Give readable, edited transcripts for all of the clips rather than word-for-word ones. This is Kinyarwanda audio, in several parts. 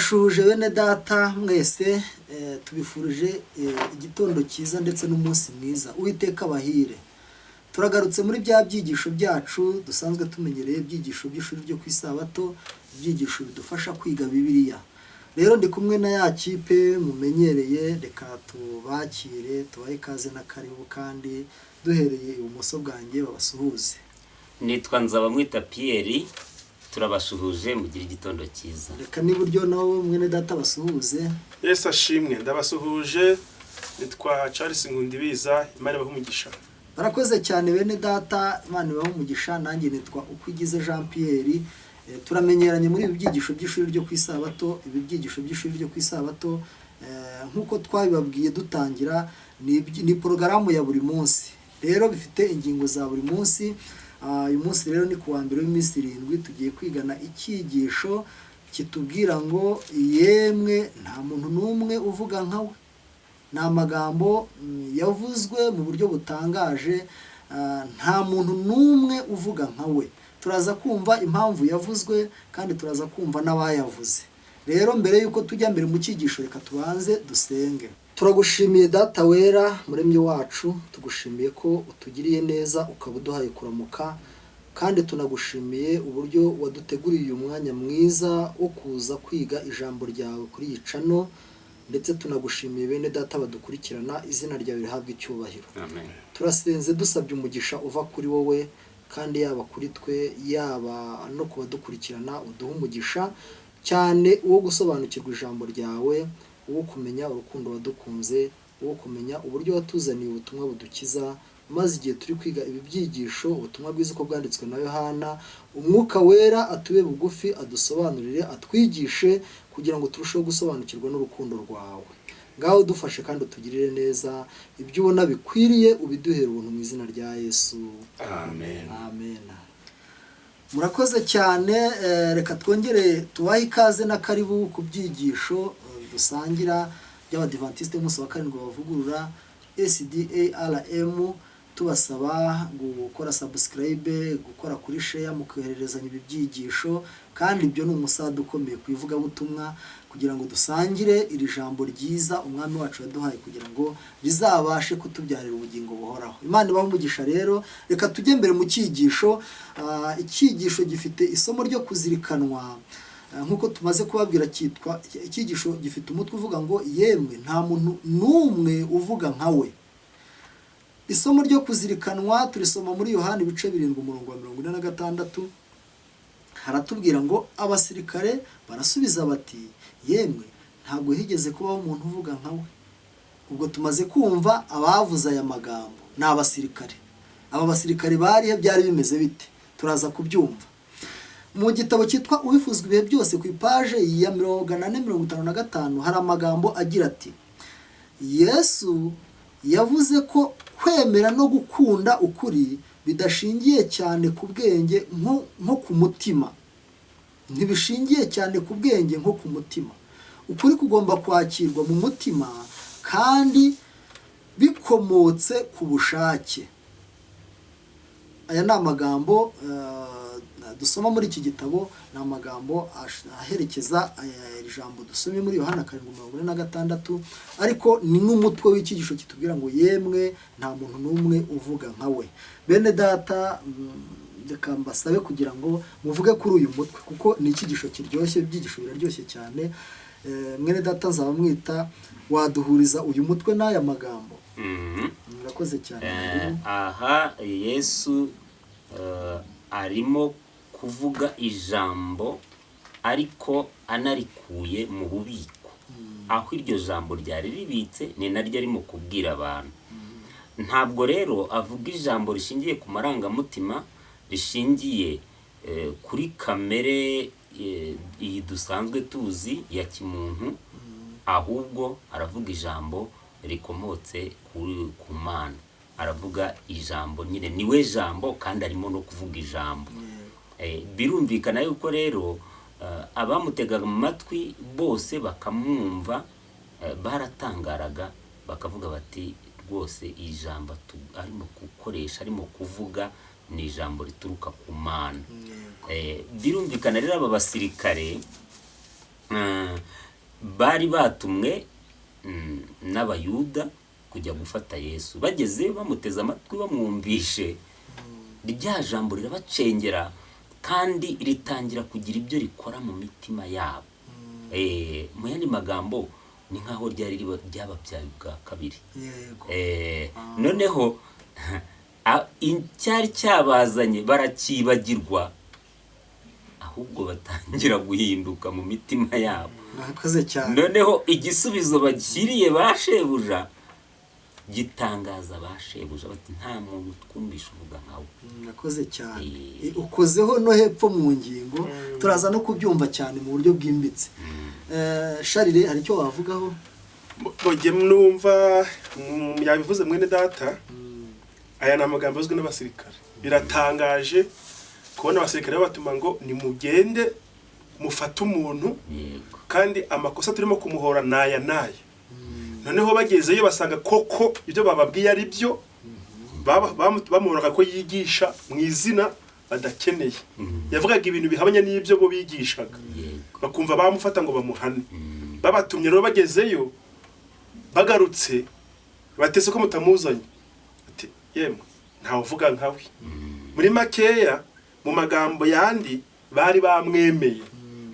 turabashuje bene data mwese tubifurije igitondo cyiza ndetse n'umunsi mwiza Uwiteka abahire. Turagarutse muri bya byigisho byacu dusanzwe tumenyereye, ibyigisho by'ishuri ryo ku isabato, ibyigisho bidufasha kwiga Bibiliya. Rero ndi kumwe na ya kipe mumenyereye, reka tubakire tubahe ikaze na karibu kandi duhereye ibumoso bwanjye babasuhuze. Nitwa Nzabamwita Pierre, turabasuhuje mugira igitondo cyiza. Reka n'iburyo nawo mwene data basuhuze. Yesu ashimwe, ndabasuhuje. Nitwa Charles Nkundibiza, Imana ibahe umugisha. Barakoze cyane bene data, Imana ibahe umugisha. Nanjye nitwa Ukwigize Jean Pierre. Turamenyeranye muri ibi byigisho by'ishuri ryo ku isabato. Ibi byigisho by'ishuri ryo ku isabato nkuko twabibabwiye dutangira, ni porogaramu ya buri munsi. Rero bifite ingingo za buri munsi. Uyu munsi rero ni kuwa mbere w'iminsi 7 tugiye kwigana icyigisho kitubwira ngo yemwe nta muntu n'umwe uvuga nkawe. Ni amagambo yavuzwe mu buryo butangaje, nta muntu n'umwe uvuga nkawe. Turaza kumva impamvu yavuzwe kandi turaza kumva n'abayavuze. Rero mbere yuko tujya mbere mu cyigisho, reka tubanze dusenge. Turagushimiye data wera muremyi wacu, tugushimiye ko utugiriye neza ukaba uduhaye kuramuka, kandi tunagushimiye uburyo waduteguriye uyu mwanya mwiza wo kuza kwiga ijambo ryawe kuri iyi cano, ndetse tunagushimiye bene data badukurikirana, izina ryawe rihabwe icyubahiro. Amen. Turasenze dusabye umugisha uva kuri wowe, kandi yaba kuri twe yaba no kubadukurikirana uduhe umugisha cyane uwo gusobanukirwa ijambo ryawe, uwo kumenya urukundo wadukunze, uwo kumenya uburyo watuzaniye ubutumwa budukiza, maze igihe turi kwiga ibi byigisho ubutumwa bwiza uko bwanditswe na Yohana, umwuka wera atube bugufi adusobanurire, atwigishe kugira ngo turusheho gusobanukirwa n'urukundo rwawe. Ngaho dufashe kandi utugirire neza, ibyo ubona bikwiriye ubiduhere ubuntu mu izina rya Yesu. Amen. Amen. Murakoze cyane. Reka twongere tubahe ikaze na karibu ku byigisho dusangira by'Abadiventiste b'umunsi wa karindwi bavugurura SDARM. Tubasaba gukora subscribe, gukora kuri share, mukohererezanya ibi byigisho, kandi ibyo ni umusada ukomeye ku ivugabutumwa kugira ngo dusangire iri jambo ryiza umwami wacu yaduhaye kugira ngo rizabashe kutubyarira ubugingo buhoraho. Imana ibahe umugisha. Rero reka tujye mbere mu cyigisho. Icyigisho gifite isomo ryo kuzirikanwa, nkuko tumaze kubabwira, cyitwa icyigisho gifite umutwe uvuga ngo yemwe nta muntu n'umwe uvuga nkawe. Isomo ryo kuzirikanwa turisoma muri Yohana ibice 7:46. Haratubwira ngo abasirikare barasubiza bati yemwe ntabwo higeze kubaho umuntu uvuga nkawe. Ubwo tumaze kumva abavuze aya magambo ni abasirikare. Aba basirikare bari byari bimeze bite? Turaza kubyumva mu gitabo cyitwa Uwifuzwa ibihe byose ku ipaje ya 455. Hari amagambo agira ati Yesu yavuze ko kwemera no gukunda ukuri bidashingiye cyane ku bwenge nko ku mutima. Ntibishingiye cyane ku bwenge nko ku mutima. Ukuri kugomba kwakirwa mu mutima kandi bikomotse ku bushake. Aya ni amagambo dusoma muri iki gitabo, ni amagambo aherekeza iri jambo dusomye muri Yohana 7:46, ariko ni n'umutwe w'icyigisho kitubwira ngo yemwe nta muntu n'umwe uvuga nkawe. Bene data, reka mbasabe kugira ngo muvuge kuri uyu mutwe kuko ni icyigisho kiryoshye, ibyigisho biraryoshye cyane. Mwene data Nzabamwita, waduhuriza uyu mutwe n'aya magambo? Murakoze cyane. Aha Yesu arimo kuvuga ijambo ariko anarikuye mu bubiko. Aho iryo jambo ryari ribitse ni naryo arimo kubwira abantu. Ntabwo rero avuga ijambo rishingiye ku marangamutima, rishingiye kuri kamere iyi dusanzwe tuzi ya kimuntu, ahubwo aravuga ijambo rikomotse ku Mana. Aravuga ijambo nyine, niwe jambo kandi arimo no kuvuga ijambo. Birumvikana yuko rero abamutegaga mu matwi bose bakamwumva baratangaraga, bakavuga bati rwose ijambo arimo gukoresha, arimo kuvuga ni ijambo rituruka ku Mana. Birumvikana rero aba basirikare bari batumwe n'abayuda kujya gufata Yesu. Bageze bamuteze amatwi bamwumvishe, rya jambo rirabacengera kandi ritangira kugira ibyo rikora mu mitima yabo. Mu yandi magambo ni nkaho ryari ryababyaye bwa kabiri. Noneho icyari cyabazanye barakibagirwa, ahubwo batangira guhinduka mu mitima yabo. Noneho igisubizo bakiriye bashebuja gitangaza bashebuja bati nta muntu twumvisha uvuga nkawe. Nakoze cyane. Ukozeho no hepfo mu ngingo turaza no kubyumva cyane mu buryo bwimbitse. Sharire hari icyo wavugaho? Boge numva yabivuze mwene data. Aya ni amagambo azwi n'abasirikare. Biratangaje kubona abasirikare batuma ngo nimugende mufate umuntu kandi amakosa turimo kumuhora naya. Noneho bagezeyo basanga koko ibyo bababwiye ari byo, bamuhoraga ko yigisha mu izina badakeneye. Yavugaga ibintu bihabanye n'ibyo bo bigishaga, bakumva bamufata ngo bamuhane. Babatumye rero bagezeyo, bagarutse batese ko mutamuzanye, ati yemwe ntawe uvuga nkawe. Muri makeya mu magambo yandi bari bamwemeye.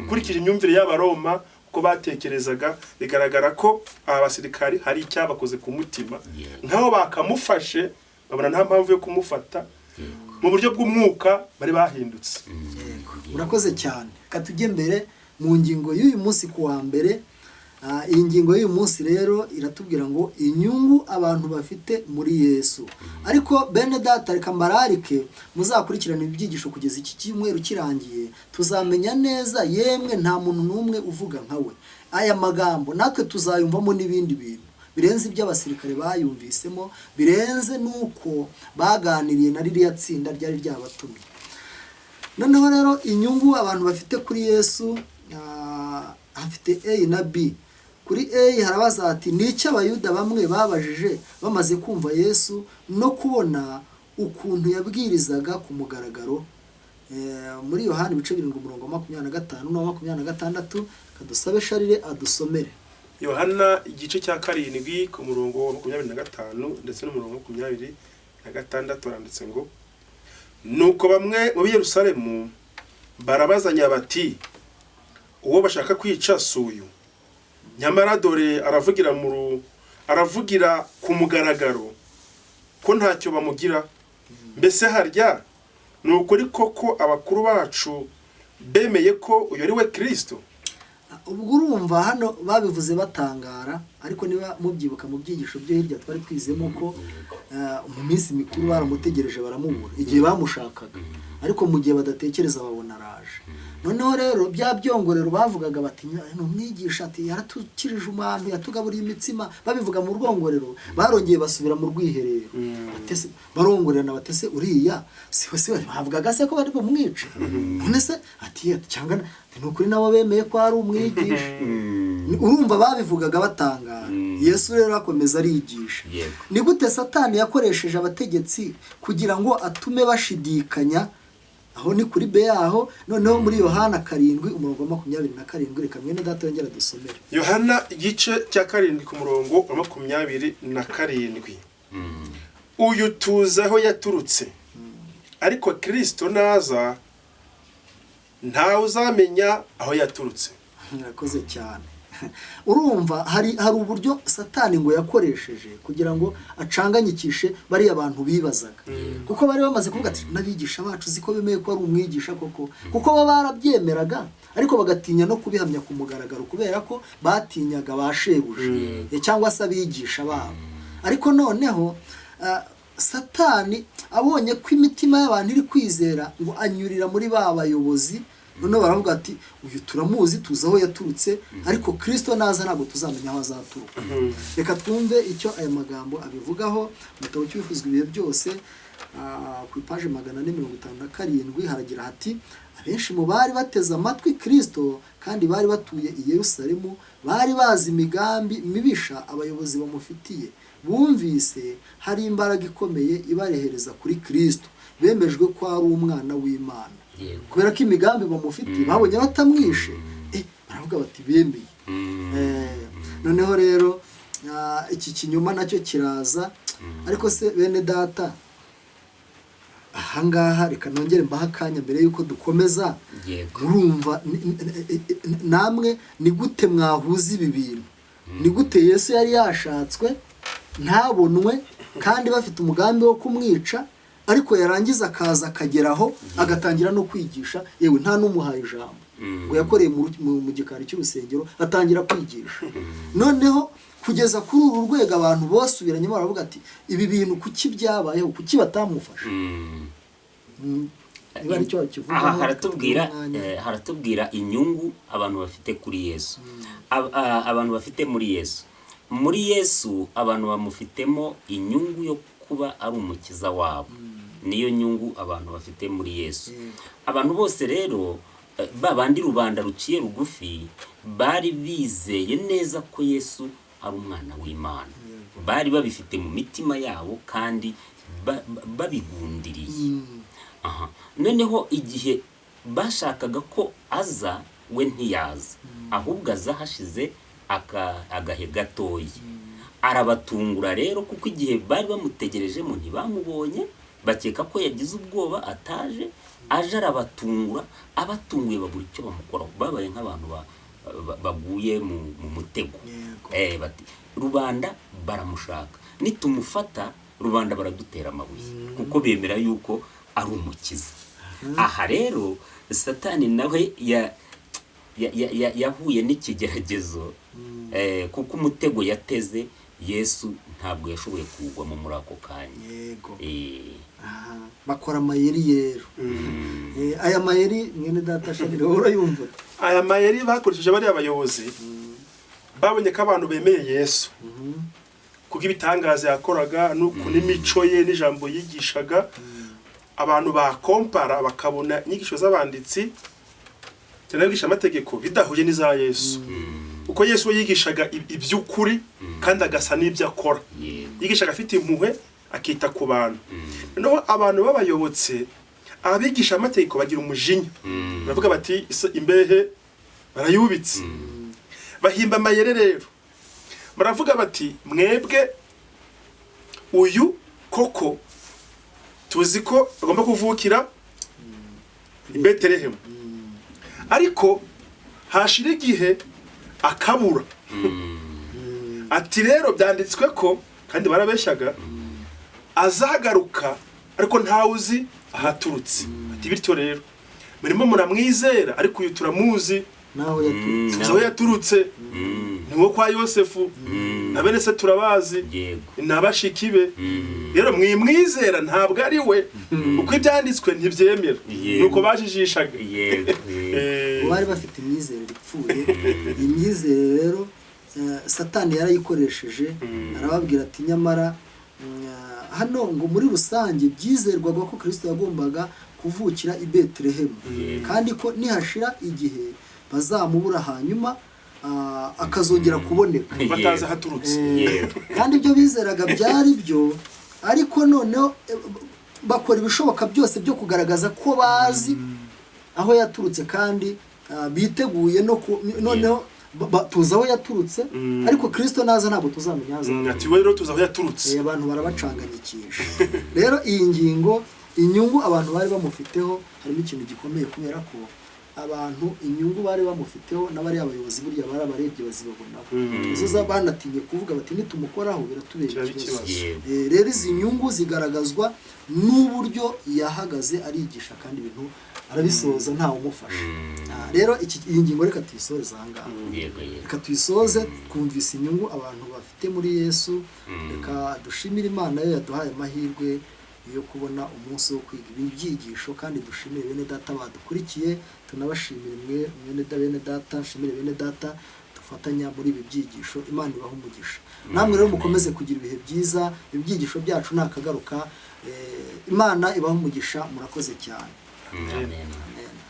Ukurikije imyumvire y'Abaroma ko batekerezaga, bigaragara ko abasirikari hari icyabakoze ku mutima, nkaho bakamufashe babona nta mpamvu yo kumufata. Mu buryo bw'umwuka bari bahindutse. Urakoze cyane. Katujye mbere mu ngingo y'uyu munsi ku wa mbere. Iyi ngingo y'uyu munsi rero iratubwira ngo inyungu abantu bafite muri Yesu. Ariko bene data reka mbararike muzakurikirana ibyigisho kugeza iki cyumweru kirangiye, tuzamenya neza yemwe nta muntu n'umwe uvuga nkawe. Aya magambo natwe tuzayumvamo n'ibindi bintu birenze iby'abasirikare bayumvisemo, birenze nuko baganiriye na ririya tsinda ryari ryabatumye. Noneho rero inyungu abantu bafite kuri Yesu hafite A na B. Kuri A harabaza ati ni icyo abayuda bamwe babajije bamaze kumva Yesu no kubona ukuntu yabwirizaga ku mugaragaro. Muri Yohana ibice 7:25 no 26 kadusabe Sharire adusomere. Yohana igice cya 7 ku murongo wa 25 ndetse no murongo wa 26 aranditse ngo nuko bamwe mu Yerusalemu barabazanya bati uwo bashaka kwica suyu, nyamara dore aravugira ku mugaragaro ko ntacyo bamugira. Mbese harya ni ukuri koko abakuru bacu bemeye ko uyu ari we Kristo? Ubwo urumva hano babivuze batangara, ariko niba mubyibuka mu byigisho byo hirya twari twizemo ko mu minsi mikuru baramutegereje baramubura igihe bamushakaga, ariko mu gihe badatekereza babona araje. Noneho rero bya byongorero bavugaga bati no mwigisha ati yaratukirije umuntu yatugaburiye imitsima, babivuga mu rwongorero barongeye basubira mu rwiherero. Batese barongorerana batese uriya siwe bavugaga se ko bari bumwice. None se ati cyangwa nukuri nabo bemeye ko ari umwigisha. Urumva babivugaga batangara. Yesu rero akomeza arigisha. Ni gute Satani yakoresheje abategetsi kugira ngo atume bashidikanya? Aho ni kuri B yaho. Noneho muri Yohana 7:27 reka mwene data yongera dusomere. Yohana igice cya 7 ku murongo wa 27. Uyu tuzaho yaturutse, ariko Kristo naza ntawe uzamenya aho yaturutse. Murakoze cyane. Urumva hari uburyo Satani ngo yakoresheje kugira ngo acanganyikishe bari abantu bibazaga, kuko bari bamaze kuvuga ati nabigisha bacu ziko bemeye ko ari umwigisha koko, kuko baba barabyemeraga ariko bagatinya no kubihamya ku mugaragaro kubera ko batinyaga bashebuje cyangwa se abigisha babo. Ariko noneho Satani abonye ko imitima y'abantu iri kwizera ngo anyurira muri ba bayobozi, noneho baravuga ati uyu turamuzi tuzi aho yaturutse, ariko Kristo naza ntabwo tuzamenya aho azaturuka. Reka twumve icyo aya magambo abivugaho mu gitabo cy'Ibivuzwe ibihe byose ku ipaje 457 haragira hati abenshi mu bari bateze amatwi Kristo kandi bari batuye i Yerusalemu bari bazi imigambi mibisha abayobozi bamufitiye, bumvise hari imbaraga ikomeye ibarehereza kuri Kristo, bemejwe ko ari umwana w'Imana. Kubera ko imigambi bamufitiye babonye batamwishe, baravuga bati bemeye. Noneho rero iki kinyoma nacyo kiraza, ariko se bene data, ahangaha reka nongere mbaha akanya mbere yuko dukomeza. Murumva namwe ni gute mwahuza ibi bintu? Ni gute Yesu yari yashatswe ntabonwe kandi bafite umugambi wo kumwica, ariko yarangiza akaza akageraho agatangira no kwigisha, yewe nta n'umuhaye ijambo ngo yakoreye mu gikari cy'urusengero atangira kwigisha. Noneho kugeza kuri uru rwego abantu bosubiranye baravuga ati ibi bintu kuki byabayeho, kuki batamufasha? Aha haratubwira inyungu abantu bafite kuri Yesu, abantu bafite muri Yesu. Muri Yesu abantu bamufitemo inyungu yo kuba ari umukiza wabo, niyo nyungu abantu bafite muri Yesu. Abantu bose rero babandi rubanda ruciye rugufi bari bizeye neza ko Yesu ari umwana w'Imana, bari babifite mu mitima yabo kandi babigundiriye. Noneho igihe bashakaga ko aza, we ntiyaza, ahubwo aza hashize agahe gatoya. Arabatungura rero, kuko igihe bari bamutegerejemo ntibamubonye, bakeka ko yagize ubwoba ataje. Aje arabatungura, abatunguye babura icyo bamukoraho, babaye nk'abantu baguye mu mutego. Bati rubanda baramushaka, nitumufata rubanda baradutera amabuye, kuko bemera yuko ari umukiza. Aha rero Satani nawe yahuye n'ikigeragezo, kuko umutego yateze Yesu ntabwo yashoboye kugwamo muri ako kanya. Bakora amayeri rero. Aya mayeri mwene data Shanire urayumva? Aya mayeri bakoresheje bari abayobozi babonye ko abantu bemeye Yesu, kuko ibitangaza yakoraga n'imico ye n'ijambo yigishaga, abantu bakompara bakabona inyigisho z'abanditsi cyanabigisha amategeko bidahuye n'iza Yesu. Uko Yesu yigishaga iby'ukuri kandi agasa n'ibyo akora, yigishaga afite impuhwe, akita ku bantu. Noneho abantu babayobotse, abigisha amategeko bagira umujinya, baravuga bati imbehe barayubitse, bahimba amayere rero. Baravuga bati mwebwe uyu koko tuzi ko agomba kuvukira i Betelehemu, ariko hashira igihe akabura. Ati rero byanditswe ko, kandi barabeshyaga, azagaruka ariko ntawuzi ahaturutse. Ati bityo rero murimo muramwizera, ariko uyu turamuzi naho yaturutse, niwo kwa Yosefu, na bene se turabazi, n'abashiki be. Rero mwimwizera ntabwo ari we, uko ibyanditswe ntibyemera. Nuko bajijishaga. Bari bafite imyizerere ipfuye. Imyizerere rero Satani yarayikoresheje, arababwira ati nyamara hano ngo muri rusange byizerwaga ko Kristo yagombaga kuvukira i Betelehemu, kandi ko nihashira igihe bazamubura, hanyuma akazongera kuboneka bataza haturutse. Kandi ibyo bizeraga byari byo, ariko noneho bakora ibishoboka byose byo kugaragaza ko bazi aho yaturutse, kandi biteguye noneho tuzi aho yaturutse, ariko Kristo naza ntabwo tuzamenya aza. Ati rero tuzi aho yaturutse. Abantu barabacanganyikisha. Rero iyi ngingo, inyungu abantu bari bamufiteho, harimo ikintu gikomeye, kubera ko abantu inyungu bari bamufiteho n'abari abayobozi burya barabarebye bazibabonaho. Izo banatinye kuvuga bati nitumukoraho biratubera ikibazo. Rero izi nyungu zigaragazwa n'uburyo yahagaze arigisha, kandi ibintu arabisoza ntawe umufasha. Rero iyi ngingo reka tuyisoze ahangaha. Reka tuyisoze twumvise inyungu abantu bafite muri Yesu. Reka dushimire Imana yo yaduhaye amahirwe yo kubona umunsi wo kwiga ibyigisho, kandi dushimire bene data badukurikiye, tunabashimire bene data, nshimire bene data dufatanya muri ibi byigisho. Imana ibahe umugisha. Namwe rero mukomeze kugira ibihe byiza, ibyigisho byacu nakagaruka. Imana ibahe umugisha, murakoze cyane. Amen.